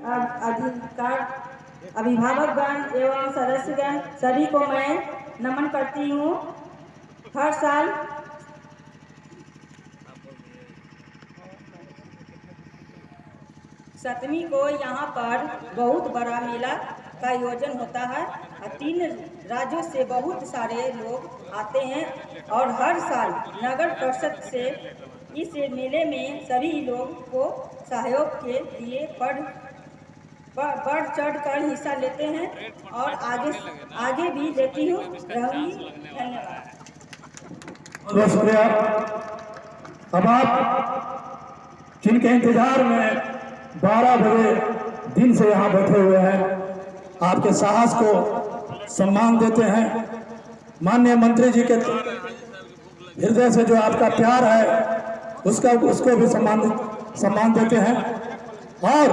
अधिकार अभिभावकगण एवं सदस्यगण सभी को मैं नमन करती हूँ। हर साल 7वीं को यहाँ पर बहुत बड़ा मेला का आयोजन होता है और 3 राज्यों से बहुत सारे लोग आते हैं और हर साल नगर परिषद से इस मेले में सभी लोग को सहयोग के लिए बढ़ चढ़ कर हिस्सा लेते हैं और आगे भी लेती रहूंगी। धन्यवाद। बहुत शुक्रिया। अब आप जिनके इंतजार में 12 बजे दिन से यहाँ बैठे हुए हैं, आपके साहस को सम्मान देते हैं। माननीय मंत्री जी के हृदय से जो आपका प्यार है उसको भी सम्मान देते हैं। और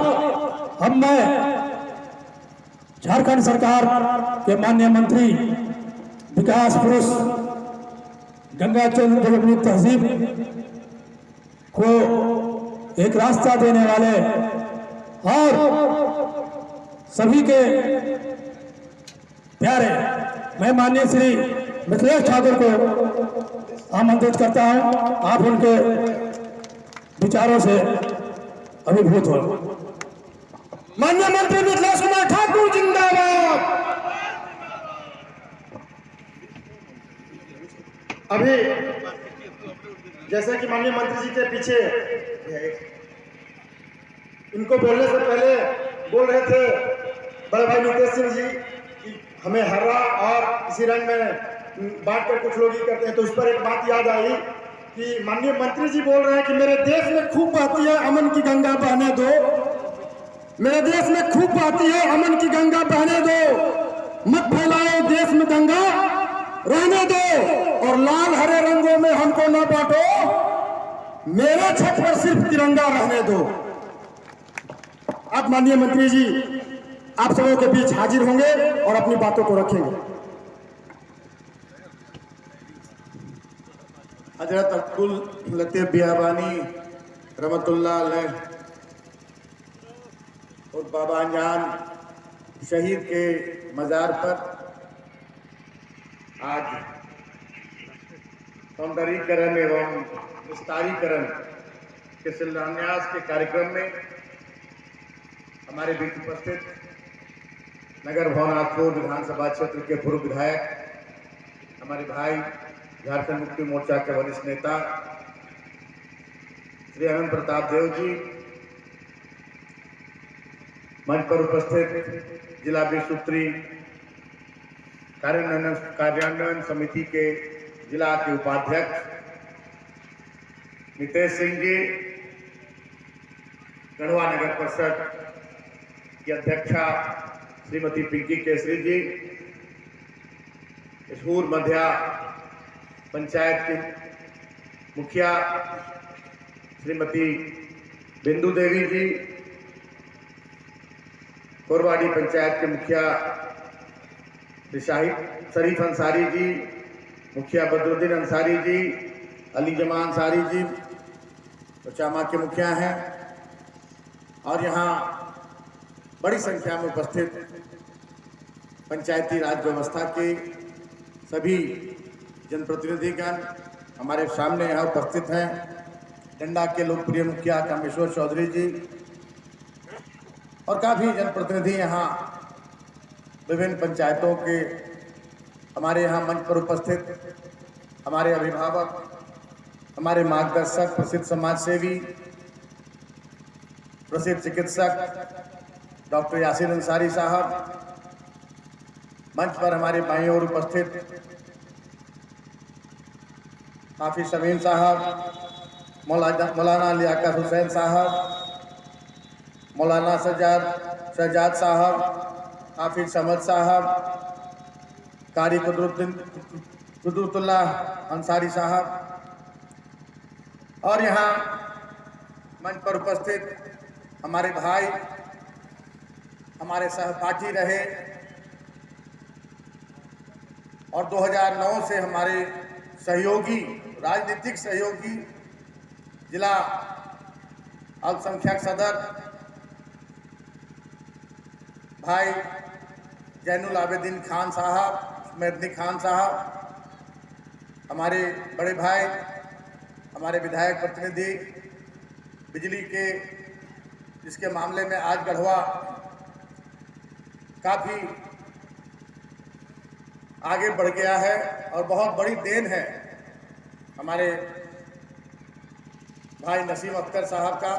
अब मैं झारखंड सरकार के माननीय मंत्री विकास पुरुष गंगाचंद्र जगमनी तहजीब को एक रास्ता देने वाले और सभी के प्यारे मैं माननीय श्री मिथिलेश ठाकुर को आमंत्रित करता हूं। आप उनके विचारों से अभिभूत हो। माननीय मंत्री मिथिलेश कुमार ठाकुर जिंदाबाद। अभी जैसे कि माननीय मंत्री जी के पीछे इनको बोलने से पहले बोल रहे थे बड़े भाई नितेश सिंह जी कि हमें हरा और इसी रंग में बांट कर कुछ लोग ही करते हैं, तो उस पर एक बात याद आई कि माननीय मंत्री जी बोल रहे हैं कि मेरे देश में खूब बहती है अमन की गंगा बहने दो, मेरे देश में खूब बहती है अमन की गंगा बहने दो, मत फैलाओ देश में दंगा रहने दो और लाल हरे रंगों में हमको ना बांटो, मेरे छत पर सिर्फ तिरंगा रहने दो। अब माननीय मंत्री जी आप सबों के बीच हाजिर होंगे और अपनी बातों को रखेंगे। हजरत अब्दुल लतीफ बियाबानी रहमतुल्लाह अलैह और बाबा अंजान शहीद के मज़ार पर आज सौंदर्यीकरण एवं विस्तारीकरण के शिलान्यास के कार्यक्रम में हमारे बीच उपस्थित नगर भवनाथपुर विधानसभा क्षेत्र के पूर्व विधायक हमारे भाई झारखंड मुक्ति मोर्चा के वरिष्ठ नेता श्री अनंत प्रताप देव जी, मंच पर उपस्थित जिला विस्तृति कार्यान्वयन समिति के जिला के उपाध्यक्ष नितेश सिंह जी, गढ़वा नगर परिषद की अध्यक्षा श्रीमती पिंकी केसरी जी, इसहूर मध्या पंचायत की मुखिया श्रीमती बिंदु देवी जी, कोरवाड़ी पंचायत के मुखिया शरीफ अंसारी जी, मुखिया बदरुद्दीन अंसारी जी, अली जमा अंसारी जी तो चामा के मुखिया हैं और यहाँ बड़ी संख्या में उपस्थित पंचायती राज व्यवस्था के सभी जनप्रतिनिधिगण हमारे सामने यहाँ उपस्थित हैं। डंडा के लोकप्रिय मुखिया कामेश्वर चौधरी जी और काफ़ी जनप्रतिनिधि यहाँ विभिन्न पंचायतों के हमारे यहाँ मंच पर उपस्थित हमारे अभिभावक, हमारे मार्गदर्शक, प्रसिद्ध समाज सेवी, प्रसिद्ध चिकित्सक डॉक्टर यासिर अंसारी साहब, मंच पर हमारे बाईं ओर उपस्थित हाफिज शमीम साहब, मौलाना लियाकत हुसैन साहब, मौलाना सज्जाद साहब, हाफिज समद साहब, कारी कुदरतुल्लाह अंसारी साहब और यहाँ मंच पर उपस्थित हमारे भाई, हमारे सहपाठी रहे और 2009 से हमारे सहयोगी, राजनीतिक सहयोगी, जिला अल्पसंख्यक सदर भाई जैनुल आबेदीन खान साहब, मेदनी खान साहब, हमारे बड़े भाई, हमारे विधायक प्रतिनिधि बिजली के, जिसके मामले में आज गढ़वा काफ़ी आगे बढ़ गया है और बहुत बड़ी देन है हमारे भाई नसीम अख्तर साहब का,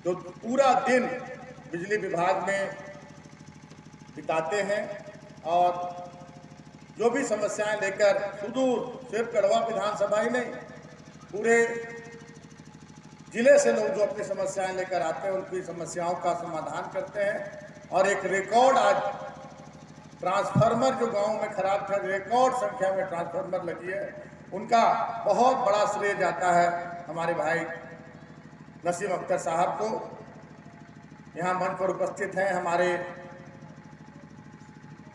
जो पूरा दिन बिजली विभाग में बिताते हैं और जो भी समस्याएं लेकर सुदूर सिर्फ गढ़वा विधानसभा ही नहीं, पूरे जिले से लोग जो अपनी समस्याएं लेकर आते हैं उनकी समस्याओं का समाधान करते हैं। और एक रिकॉर्ड आज ट्रांसफार्मर जो गांव में खराब था, रिकॉर्ड संख्या में ट्रांसफार्मर लगी है, उनका बहुत बड़ा श्रेय जाता है हमारे भाई नसीम अख्तर साहब को। यहाँ मंच पर उपस्थित हैं हमारे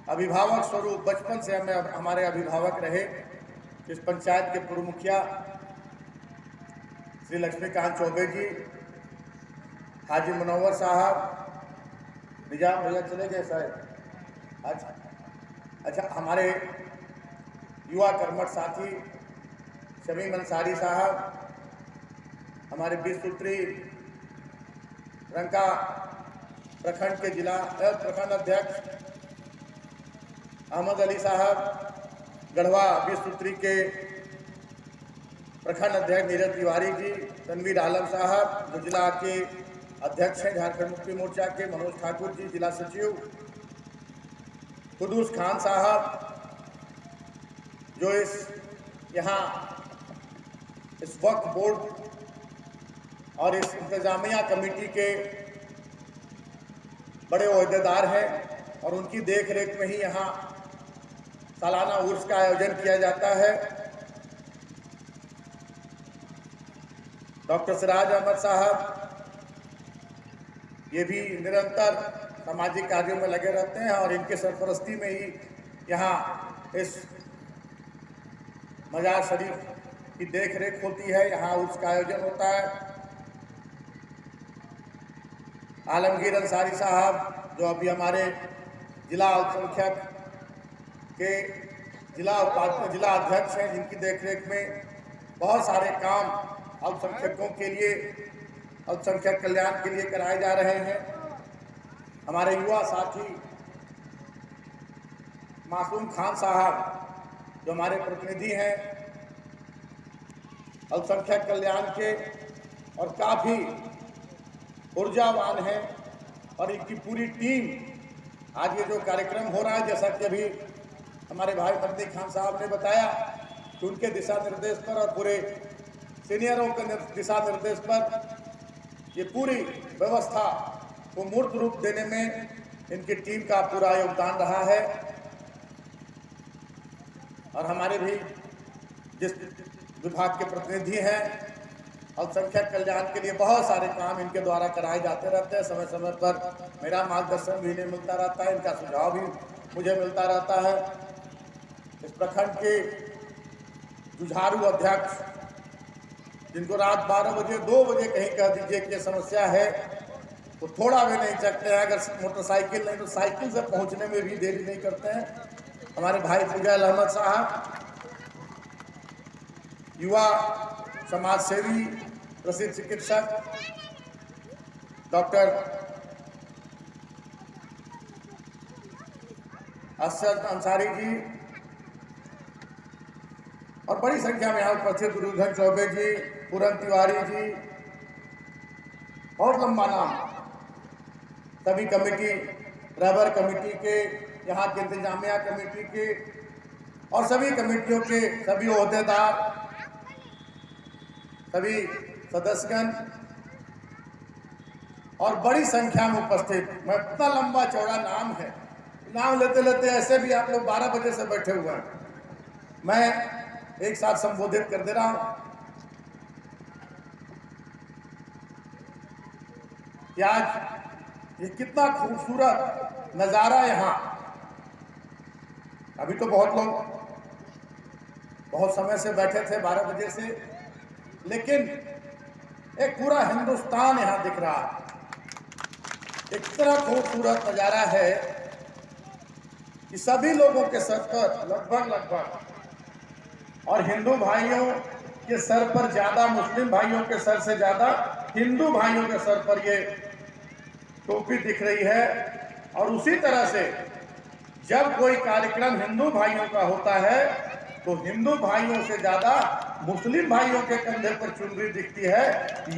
अभिभावक स्वरूप, बचपन से हमारे अभिभावक रहे इस पंचायत के पूर्व मुखिया श्री लक्ष्मीकांत चौबे जी, हाजी मुनव्वर साहब, निजाम भैया चले गए शायद, अच्छा हमारे युवा कर्मठ साथी शमीम अंसारी साहब, हमारे 20 सूत्री रंका प्रखंड के प्रखंड अध्यक्ष अहमद अली साहब, गढ़वा 20 सूत्री के प्रखंड अध्यक्ष नीरज तिवारी जी, तनवीर आलम साहब जो जिला के अध्यक्ष हैं झारखंड मुक्ति मोर्चा के, मनोज ठाकुर जी जिला सचिव, कुदूस खान साहब जो यहाँ इस वक्फ बोर्ड और इस इंतजामिया कमेटी के बड़े ओहदेदार हैं और उनकी देख रेख में ही यहाँ सालाना उर्स का आयोजन किया जाता है। डॉक्टर सिराज अहमद साहब ये भी निरंतर सामाजिक कार्यों में लगे रहते हैं और इनके सरपरस्ती में ही यहाँ इस मजार शरीफ की देख रेख होती है, यहाँ उसका आयोजन होता है। आलमगीर अंसारी साहब जो अभी हमारे जिला अल्पसंख्यक के जिला अध्यक्ष हैं, जिनकी देखरेख में बहुत सारे काम अल्पसंख्यकों के लिए, अल्पसंख्यक कल्याण के लिए कराए जा रहे हैं। हमारे युवा साथी मासूम खान साहब जो हमारे प्रतिनिधि हैं अल्पसंख्यक कल्याण के और काफ़ी ऊर्जावान हैं और इनकी पूरी टीम आज ये जो कार्यक्रम हो रहा है, जैसा कि अभी हमारे भाई मेदनी खान साहब ने बताया कि उनके दिशा निर्देश पर और पूरे सीनियरों के दिशा निर्देश पर ये पूरी व्यवस्था को मूर्त रूप देने में इनकी टीम का पूरा योगदान रहा है। और हमारे भी जिस विभाग के प्रतिनिधि हैं अल्पसंख्यक कल्याण के लिए बहुत सारे काम इनके द्वारा कराए जाते रहते हैं। समय समय पर मेरा मार्गदर्शन भी इन्हें मिलता रहता है, इनका सुझाव भी मुझे मिलता रहता है। इस प्रखंड के जुझारू अध्यक्ष जिनको रात 12 बजे 2 बजे कहीं कह दीजिए कि समस्या है तो थोड़ा भी नहीं चकते हैं, अगर मोटरसाइकिल नहीं तो साइकिल से पहुंचने में भी देरी नहीं करते हैं। हमारे भाई फुजैल अहमद साहब युवा समाज सेवी, प्रसिद्ध चिकित्सक डॉक्टर असद अंसारी जी और बड़ी संख्या में यहाँ उपस्थित गुरुधन चौबे जी, पूरन तिवारी जी, और लंबा नाम, सभी कमेटी, रबर कमेटी के, यहाँ के इंतजामिया कमेटी के और सभी कमेटियों के सभी ओहदेदार, सभी सदस्यगण और बड़ी संख्या में उपस्थित। मैं इतना लंबा चौड़ा नाम है, नाम लेते लेते ऐसे भी आप लोग 12 बजे से बैठे हुए हैं, मैं एक साथ संबोधित कर दे रहा हूं कि आज ये कितना खूबसूरत नज़ारा यहाँ। अभी तो बहुत लोग बहुत समय से बैठे थे 12 बजे से, लेकिन एक पूरा हिंदुस्तान यहाँ दिख रहा है। इतना खूबसूरत नज़ारा है कि सभी लोगों के सर पर लगभग और हिंदू भाइयों के सर पर ज़्यादा, मुस्लिम भाइयों के सर से ज़्यादा हिंदू भाइयों के सर पर ये टोपी दिख रही है। और उसी तरह से जब कोई कार्यक्रम हिंदू भाइयों का होता है तो हिंदू भाइयों से ज़्यादा मुस्लिम भाइयों के कंधे पर चुनरी दिखती है।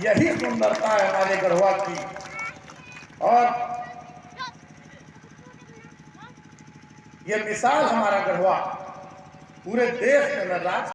यही सुंदरता है हमारे गढ़वा की। और ये मिसाल हमारा गढ़वा पूरे देश में न राज्य